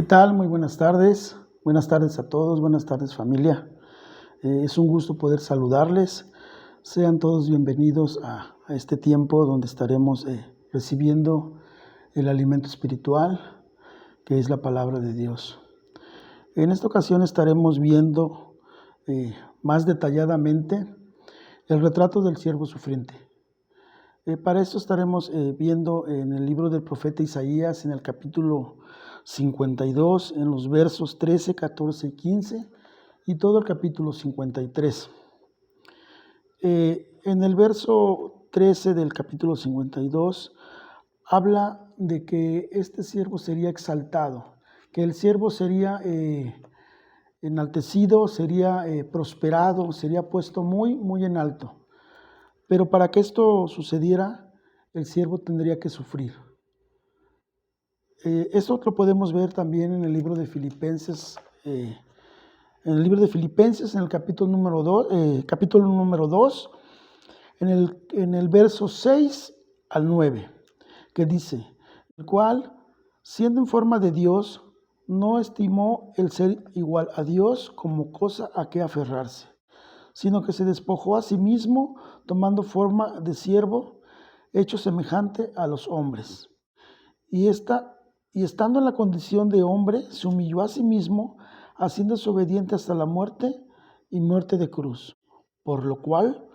tal? Muy buenas tardes. Buenas tardes a todos, buenas tardes familia. Es un gusto poder saludarles. Sean todos bienvenidos a este tiempo donde estaremos recibiendo el alimento espiritual, que es la palabra de Dios. En esta ocasión estaremos viendo más detalladamente el retrato del siervo sufriente. Para esto estaremos viendo en el libro del profeta Isaías, en el capítulo 52, en los versos 13, 14 y 15, y todo el capítulo 53. En el verso 13 del capítulo 52, habla de que este siervo sería exaltado, que el siervo sería enaltecido, sería prosperado, sería puesto muy, muy en alto. Pero para que esto sucediera, el siervo tendría que sufrir. Esto lo podemos ver también en el libro de Filipenses, en el capítulo número 2, en el verso 6 al 9, que dice: el cual, siendo en forma de Dios, no estimó el ser igual a Dios como cosa a que aferrarse, sino que se despojó a sí mismo, tomando forma de siervo, hecho semejante a los hombres. Y estando en la condición de hombre, se humilló a sí mismo, haciéndose obediente hasta la muerte y muerte de cruz. Por lo cual,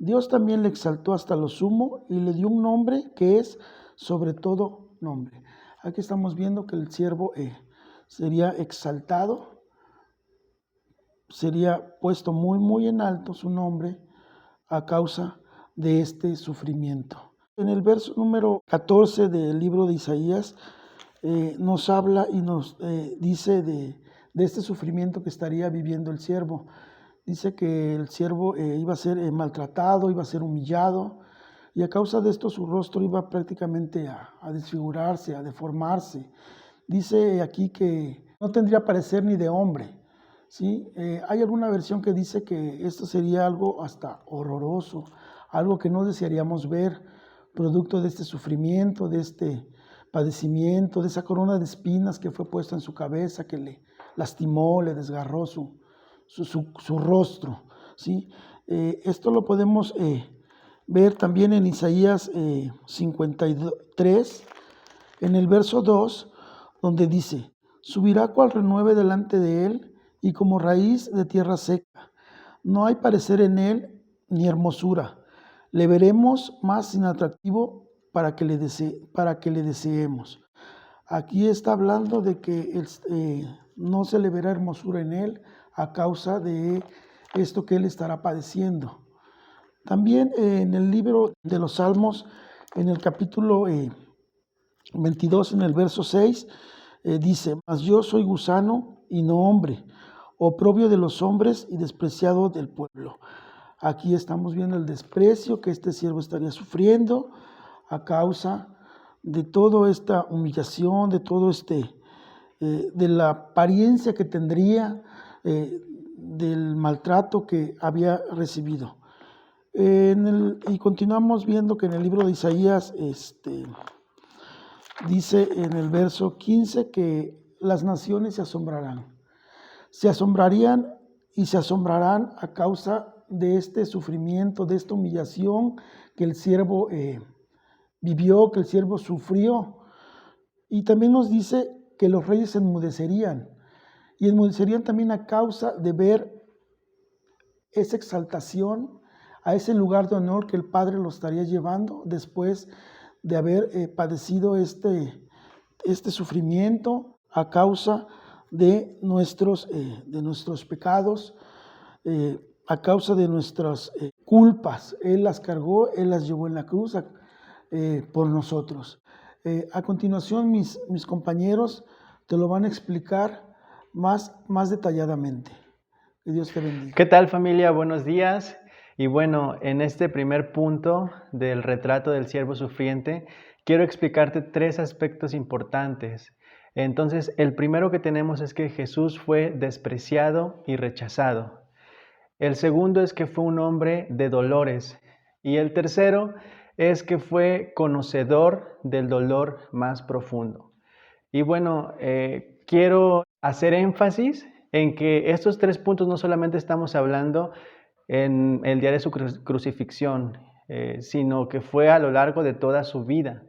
Dios también le exaltó hasta lo sumo y le dio un nombre que es sobre todo nombre. Aquí estamos viendo que el siervo sería exaltado, sería puesto muy, muy en alto su nombre a causa de este sufrimiento. En el verso número 14 del libro de Isaías nos habla y nos dice de este sufrimiento que estaría viviendo el siervo. Dice que el siervo iba a ser maltratado, iba a ser humillado, y a causa de esto su rostro iba prácticamente a desfigurarse, a deformarse. Dice aquí que no tendría parecer ni de hombre. ¿Sí? Hay alguna versión que dice que esto sería algo hasta horroroso, algo que no desearíamos ver, producto de este sufrimiento, de este padecimiento, de esa corona de espinas que fue puesta en su cabeza, que le lastimó, le desgarró su rostro. ¿Sí? Esto lo podemos ver también en Isaías 53, en el verso 2, donde dice: subirá cual renueve delante de él, y como raíz de tierra seca. No hay parecer en él ni hermosura. Le veremos más sin atractivo para que le deseemos. Aquí está hablando de que no se le verá hermosura en él a causa de esto que él estará padeciendo. También en el libro de los Salmos, en el capítulo 22, en el verso 6, dice: mas yo soy gusano y no hombre, oprobio de los hombres y despreciado del pueblo. Aquí estamos viendo el desprecio que este siervo estaría sufriendo a causa de toda esta humillación, de todo de la apariencia que tendría, del maltrato que había recibido. Y continuamos viendo que en el libro de Isaías dice en el verso 15 que las naciones se asombrarían y se asombrarán a causa de este sufrimiento, de esta humillación que el siervo vivió, que el siervo sufrió. Y también nos dice que los reyes enmudecerían, y enmudecerían también a causa de ver esa exaltación a ese lugar de honor que el Padre lo estaría llevando después de haber padecido este sufrimiento a causa de nuestros pecados, a causa de nuestras culpas. Él las cargó, Él las llevó en la cruz por nosotros. A continuación, mis compañeros te lo van a explicar más detalladamente. Que Dios te bendiga. ¿Qué tal, familia? Buenos días. Y bueno, en este primer punto del retrato del siervo sufriente, quiero explicarte 3 aspectos importantes. Entonces, el primero que tenemos es que Jesús fue despreciado y rechazado. El segundo es que fue un hombre de dolores. Y el tercero es que fue conocedor del dolor más profundo. Y bueno, quiero hacer énfasis en que estos 3 puntos no solamente estamos hablando en el día de su crucifixión, sino que fue a lo largo de toda su vida.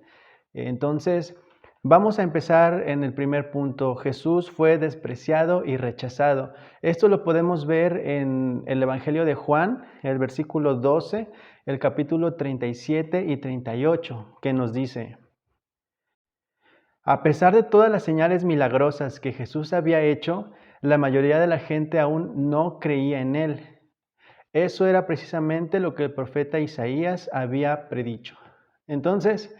Entonces, vamos a empezar en el primer punto. Jesús fue despreciado y rechazado. Esto lo podemos ver en el Evangelio de Juan, el versículo 12, el capítulo 37 y 38, que nos dice: a pesar de todas las señales milagrosas que Jesús había hecho, la mayoría de la gente aún no creía en él. Eso era precisamente lo que el profeta Isaías había predicho. Entonces,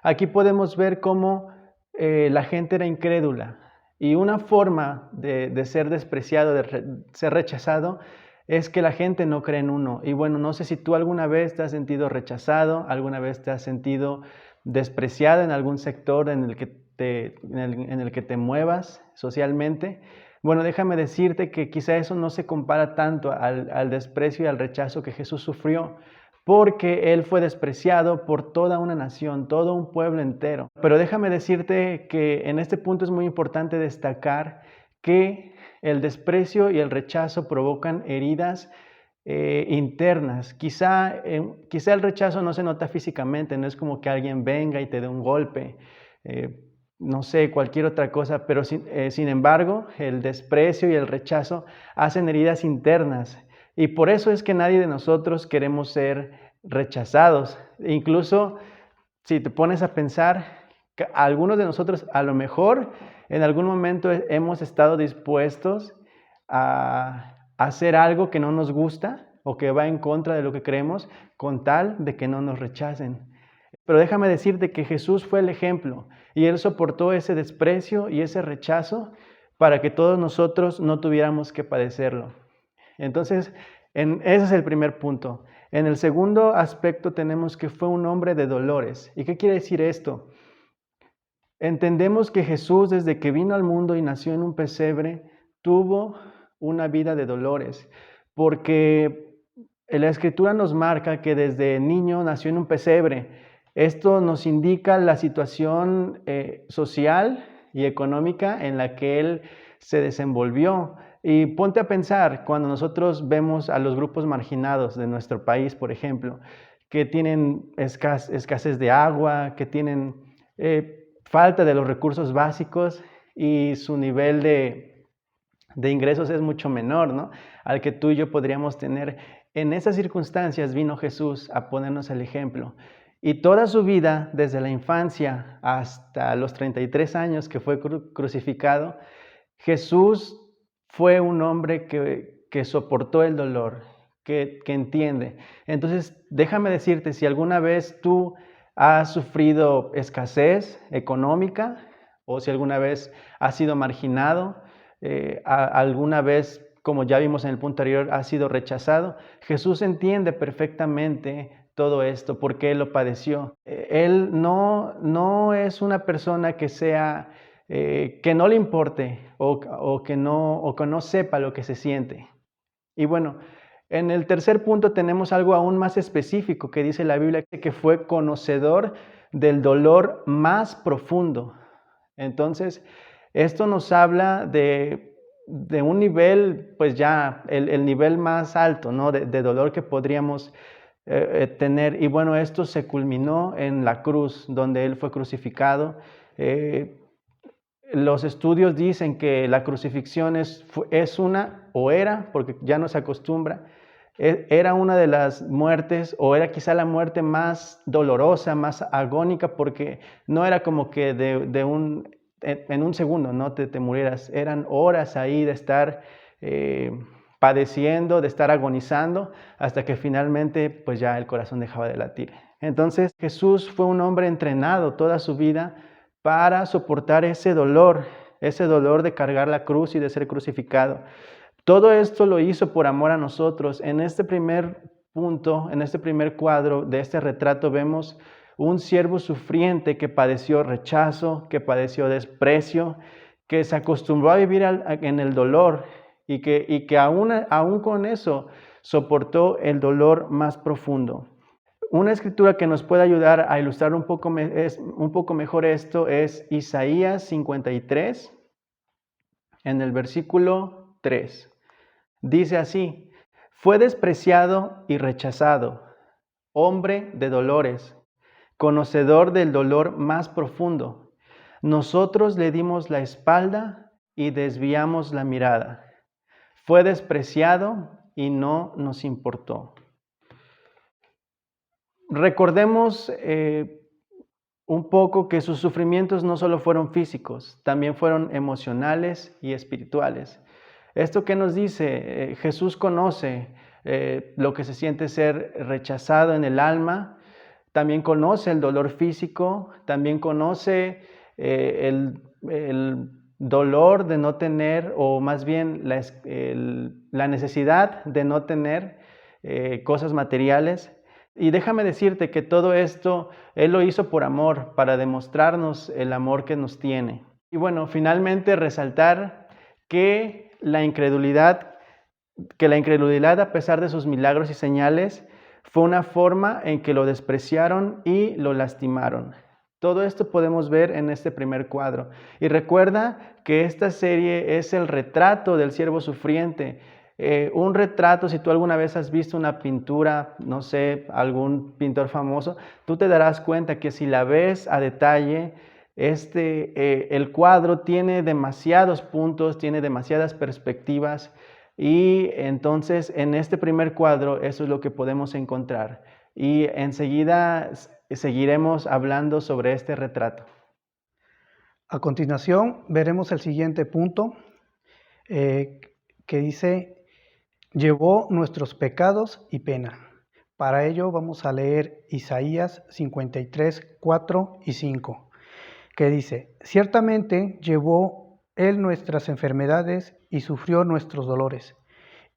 aquí podemos ver cómo la gente era incrédula. Y una forma de ser despreciado, de ser rechazado, es que la gente no cree en uno. Y bueno, no sé si tú alguna vez te has sentido rechazado, alguna vez te has sentido despreciado en algún sector en el que te muevas socialmente. Bueno, déjame decirte que quizá eso no se compara tanto al desprecio y al rechazo que Jesús sufrió, porque Él fue despreciado por toda una nación, todo un pueblo entero. Pero déjame decirte que en este punto es muy importante destacar que el desprecio y el rechazo provocan heridas internas. Quizá el rechazo no se nota físicamente, no es como que alguien venga y te dé un golpe, no sé, cualquier otra cosa, pero sin embargo, el desprecio y el rechazo hacen heridas internas. Y por eso es que nadie de nosotros queremos ser rechazados. Incluso si te pones a pensar, algunos de nosotros a lo mejor en algún momento hemos estado dispuestos a hacer algo que no nos gusta o que va en contra de lo que creemos con tal de que no nos rechacen. Pero déjame decirte que Jesús fue el ejemplo y Él soportó ese desprecio y ese rechazo para que todos nosotros no tuviéramos que padecerlo. Entonces, ese es el primer punto. En el segundo aspecto tenemos que fue un hombre de dolores. ¿Y qué quiere decir esto? Entendemos que Jesús, desde que vino al mundo y nació en un pesebre, tuvo una vida de dolores, porque la Escritura nos marca que desde niño nació en un pesebre. Esto nos indica la situación social y económica en la que él se desenvolvió. Y ponte a pensar, cuando nosotros vemos a los grupos marginados de nuestro país, por ejemplo, que tienen escasez de agua, que tienen falta de los recursos básicos y su nivel de ingresos es mucho menor, ¿no?, al que tú y yo podríamos tener. En esas circunstancias vino Jesús a ponernos el ejemplo. Y toda su vida, desde la infancia hasta los 33 años que fue crucificado, Jesús fue un hombre que soportó el dolor, que entiende. Entonces, déjame decirte, si alguna vez tú has sufrido escasez económica o si alguna vez has sido marginado, alguna vez, como ya vimos en el punto anterior, has sido rechazado, Jesús entiende perfectamente todo esto porque Él lo padeció. Él no es una persona que sea, que no le importe o que no sepa lo que se siente. Y bueno, en el tercer punto tenemos algo aún más específico que dice la Biblia, que fue conocedor del dolor más profundo. Entonces, esto nos habla de un nivel, pues ya el nivel más alto, ¿no?, de dolor que podríamos tener. Y bueno, esto se culminó en la cruz, donde Él fue crucificado. Los estudios dicen que la crucifixión es una, o era, porque ya no se acostumbra, era una de las muertes, o era quizá la muerte más dolorosa, más agónica, porque no era como que en un segundo, ¿no?, te murieras. Eran horas ahí de estar padeciendo, de estar agonizando, hasta que finalmente pues ya el corazón dejaba de latir. Entonces Jesús fue un hombre entrenado toda su vida para soportar ese dolor de cargar la cruz y de ser crucificado. Todo esto lo hizo por amor a nosotros. En este primer punto, en este primer cuadro de este retrato, vemos un siervo sufriente que padeció rechazo, que padeció desprecio, que se acostumbró a vivir en el dolor y que aún con eso soportó el dolor más profundo. Una escritura que nos puede ayudar a ilustrar un poco mejor esto es Isaías 53, en el versículo 3. Dice así: fue despreciado y rechazado, hombre de dolores, conocedor del dolor más profundo. Nosotros le dimos la espalda y desviamos la mirada. Fue despreciado y no nos importó. Recordemos un poco que sus sufrimientos no solo fueron físicos, también fueron emocionales y espirituales. ¿Esto qué nos dice? Jesús conoce lo que se siente ser rechazado en el alma, también conoce el dolor físico, también conoce el dolor de no tener, o más bien la necesidad de no tener cosas materiales. Y déjame decirte que todo esto Él lo hizo por amor, para demostrarnos el amor que nos tiene. Y bueno, finalmente resaltar que la incredulidad a pesar de sus milagros y señales, fue una forma en que lo despreciaron y lo lastimaron. Todo esto podemos ver en este primer cuadro. Y recuerda que esta serie es el retrato del siervo sufriente. Un retrato, si tú alguna vez has visto una pintura, no sé, algún pintor famoso, tú te darás cuenta que si la ves a detalle, el cuadro tiene demasiados puntos, tiene demasiadas perspectivas, y entonces en este primer cuadro eso es lo que podemos encontrar. Y enseguida seguiremos hablando sobre este retrato. A continuación veremos el siguiente punto que dice: llevó nuestros pecados y pena. Para ello vamos a leer Isaías 53, 4 y 5, que dice: ciertamente llevó Él nuestras enfermedades y sufrió nuestros dolores,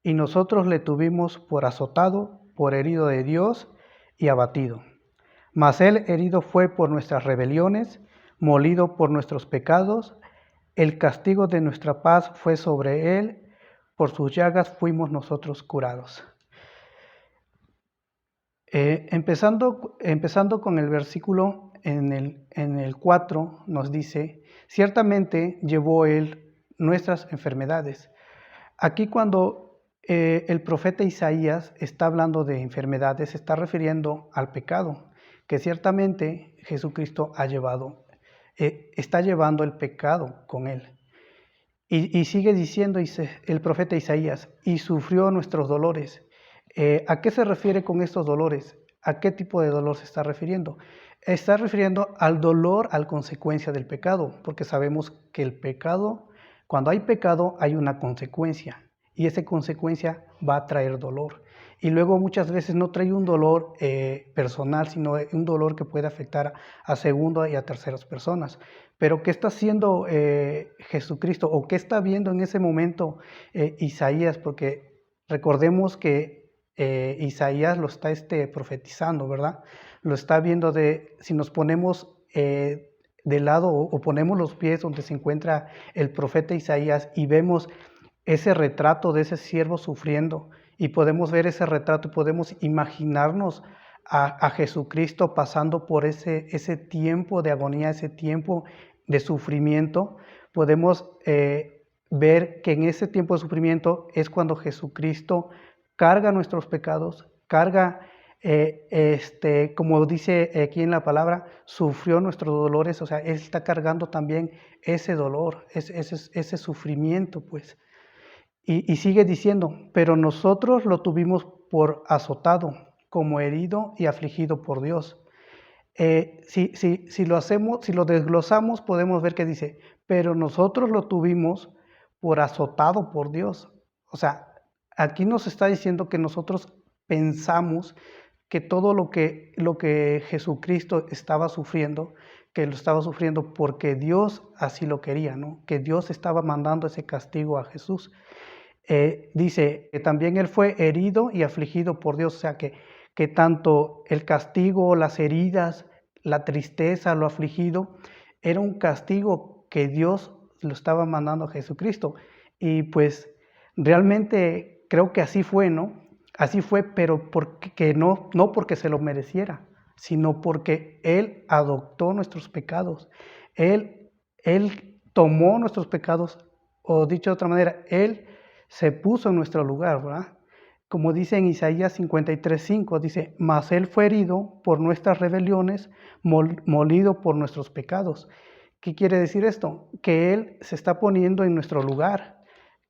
y nosotros le tuvimos por azotado, por herido de Dios y abatido. Mas Él herido fue por nuestras rebeliones, molido por nuestros pecados. El castigo de nuestra paz fue sobre Él, por sus llagas fuimos nosotros curados. Empezando con el versículo en el 4, nos dice: ciertamente llevó Él nuestras enfermedades. Aquí cuando el profeta Isaías está hablando de enfermedades, se está refiriendo al pecado, que ciertamente Jesucristo está llevando el pecado con Él. Y sigue diciendo el profeta Isaías: y sufrió nuestros dolores. ¿A qué se refiere con estos dolores? ¿A qué tipo de dolor se está refiriendo? Está refiriendo al dolor a consecuencia del pecado, porque sabemos que el pecado, cuando hay pecado, hay una consecuencia, y esa consecuencia va a traer dolor. Y luego muchas veces no trae un dolor personal, sino un dolor que puede afectar a segundas y a terceras personas. Pero ¿qué está haciendo Jesucristo, o qué está viendo en ese momento Isaías? Porque recordemos que Isaías lo está profetizando, ¿verdad? Lo está viendo si nos ponemos de lado o ponemos los pies donde se encuentra el profeta Isaías y vemos ese retrato de ese siervo sufriendo, y podemos ver ese retrato, podemos imaginarnos a Jesucristo pasando por ese tiempo de agonía, ese tiempo de sufrimiento. Podemos ver que en ese tiempo de sufrimiento es cuando Jesucristo carga nuestros pecados, carga, como dice aquí en la palabra, sufrió nuestros dolores. O sea, Él está cargando también ese dolor, ese sufrimiento, pues. Y sigue diciendo: pero nosotros lo tuvimos por azotado, como herido y afligido por Dios. Si lo desglosamos, podemos ver que dice: pero nosotros lo tuvimos por azotado por Dios. O sea, aquí nos está diciendo que nosotros pensamos que todo lo que Jesucristo estaba sufriendo, que lo estaba sufriendo porque Dios así lo quería, ¿no? Que Dios estaba mandando ese castigo a Jesús. Dice que también Él fue herido y afligido por Dios. O sea, que tanto el castigo, las heridas, la tristeza, lo afligido, era un castigo que Dios lo estaba mandando a Jesucristo. Y pues realmente creo que así fue, ¿no? Así fue, pero no porque se lo mereciera, sino porque Él adoptó nuestros pecados. Él tomó nuestros pecados o dicho de otra manera, Él se puso en nuestro lugar, ¿verdad? Como dice en Isaías 53:5, dice, mas Él fue herido por nuestras rebeliones, molido por nuestros pecados. ¿Qué quiere decir esto? Que Él se está poniendo en nuestro lugar,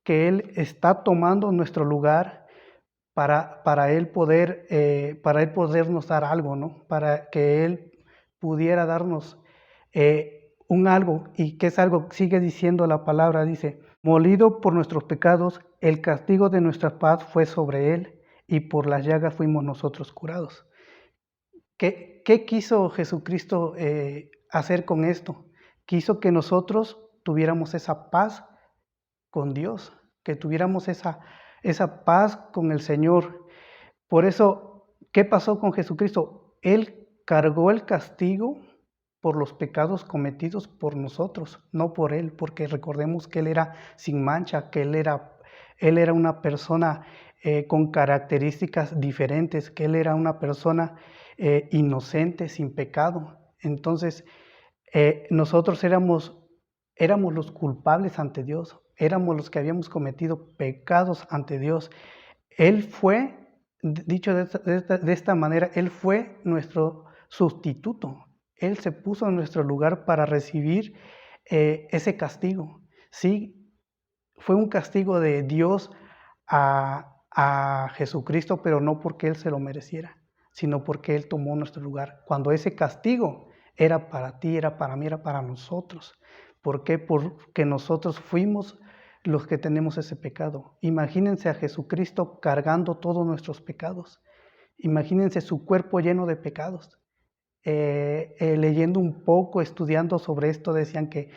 que Él está tomando nuestro lugar para Él podernos dar algo, ¿no? Para que Él pudiera darnos un algo. ¿Y qué es algo? Sigue diciendo la palabra, dice, molido por nuestros pecados, el castigo de nuestra paz fue sobre Él, y por las llagas fuimos nosotros curados. ¿Qué quiso Jesucristo hacer con esto? Quiso que nosotros tuviéramos esa paz con Dios, que tuviéramos esa paz con el Señor. Por eso, ¿qué pasó con Jesucristo? Él cargó el castigo por los pecados cometidos por nosotros, no por Él, porque recordemos que Él era sin mancha, que Él era una persona con características diferentes, que Él era una persona inocente, sin pecado. Entonces, nosotros éramos los culpables ante Dios, éramos los que habíamos cometido pecados ante Dios. Él fue, dicho de esta manera, Él fue nuestro sustituto. Él se puso en nuestro lugar para recibir ese castigo. Sí, fue un castigo de Dios a Jesucristo, pero no porque Él se lo mereciera, sino porque Él tomó nuestro lugar. Cuando ese castigo era para ti, era para mí, era para nosotros. ¿Por qué? Porque nosotros fuimos los que tenemos ese pecado. Imagínense a Jesucristo cargando todos nuestros pecados. Imagínense su cuerpo lleno de pecados. Leyendo un poco, estudiando sobre esto, decían que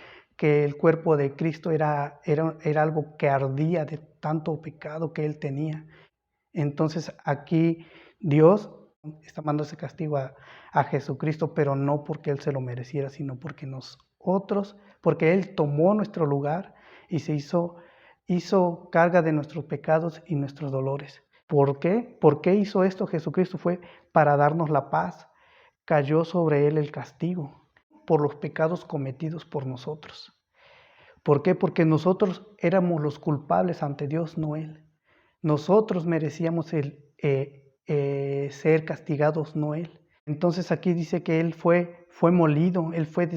el cuerpo de Cristo era algo que ardía de tanto pecado que Él tenía. Entonces aquí Dios está mandando ese castigo a Jesucristo, pero no porque Él se lo mereciera, sino porque porque Él tomó nuestro lugar y se hizo carga de nuestros pecados y nuestros dolores. ¿Por qué? ¿Por qué hizo esto Jesucristo? Fue para darnos la paz. Cayó sobre Él el castigo por los pecados cometidos por nosotros. ¿Por qué? Porque nosotros éramos los culpables ante Dios, no Él. Nosotros merecíamos ser castigados, no Él. Entonces aquí dice que Él fue molido, Él fue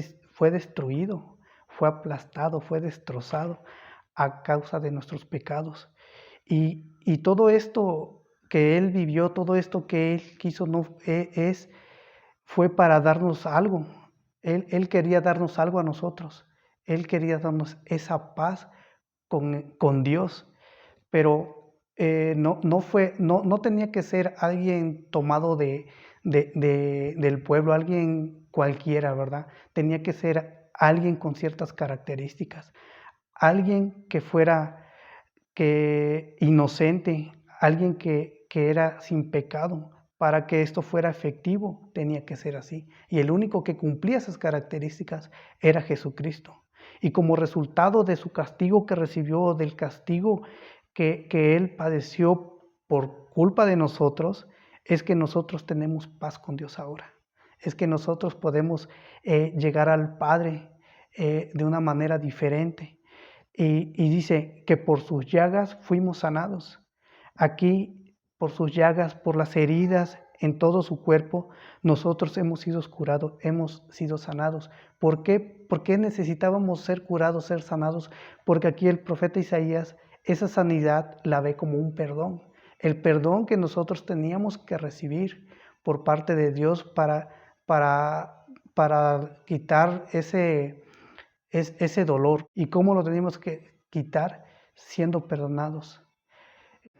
destruido, fue aplastado, fue destrozado a causa de nuestros pecados. Y todo esto que Él vivió, todo esto que Él quiso, fue para darnos algo. Él quería darnos algo a nosotros. Él quería darnos esa paz con Dios. Pero no tenía que ser alguien tomado del pueblo, alguien cualquiera, ¿verdad? Tenía que ser alguien con ciertas características. Alguien que fuera inocente, alguien que era sin pecado. Para que esto fuera efectivo, tenía que ser así. Y el único que cumplía esas características era Jesucristo. Y como resultado de su castigo que recibió, del castigo que Él padeció por culpa de nosotros, es que nosotros tenemos paz con Dios ahora. Es que nosotros podemos llegar al Padre de una manera diferente. Y dice que por sus llagas fuimos sanados. Aquí, por sus llagas, por las heridas en todo su cuerpo, nosotros hemos sido curados, hemos sido sanados. ¿Por qué? ¿Por qué necesitábamos ser curados, ser sanados? Porque aquí el profeta Isaías esa sanidad la ve como un perdón. El perdón que nosotros teníamos que recibir por parte de Dios para quitar ese dolor. ¿Y cómo lo tenemos que quitar? Siendo perdonados.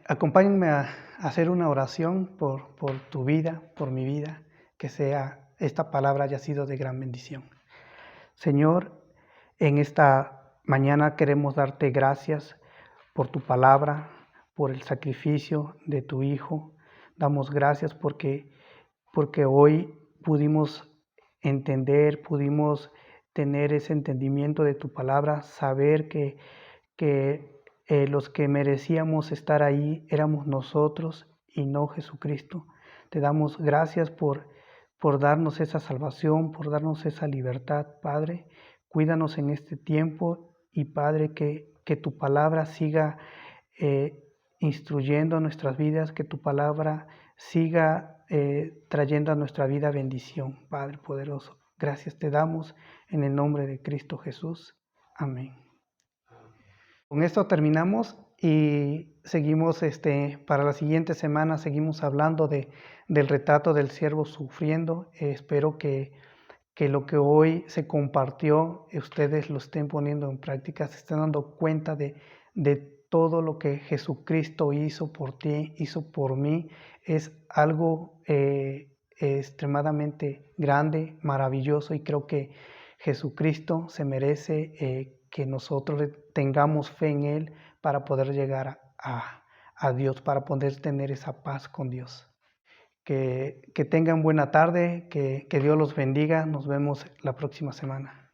Acompáñenme a hacer una oración por tu vida, por mi vida, que esta palabra haya sido de gran bendición. Señor, en esta mañana queremos darte gracias por tu palabra, por el sacrificio de tu Hijo. Damos gracias porque hoy pudimos entender, pudimos tener ese entendimiento de tu palabra, saber que los que merecíamos estar ahí éramos nosotros y no Jesucristo. Te damos gracias por darnos esa salvación, por darnos esa libertad, Padre. Cuídanos en este tiempo y, Padre, que que tu palabra siga instruyendo nuestras vidas, que tu palabra siga trayendo a nuestra vida bendición, Padre poderoso. Gracias te damos en el nombre de Cristo Jesús. Amén. Con esto terminamos y seguimos para la siguiente semana, seguimos hablando del retrato del siervo sufriendo. Espero que lo que hoy se compartió, ustedes lo estén poniendo en práctica, se estén dando cuenta de todo lo que Jesucristo hizo por ti, hizo por mí. Es algo extremadamente grande, maravilloso, y creo que Jesucristo se merece que nosotros tengamos fe en Él para poder llegar a Dios, para poder tener esa paz con Dios. Que tengan buena tarde, que Dios los bendiga. Nos vemos la próxima semana.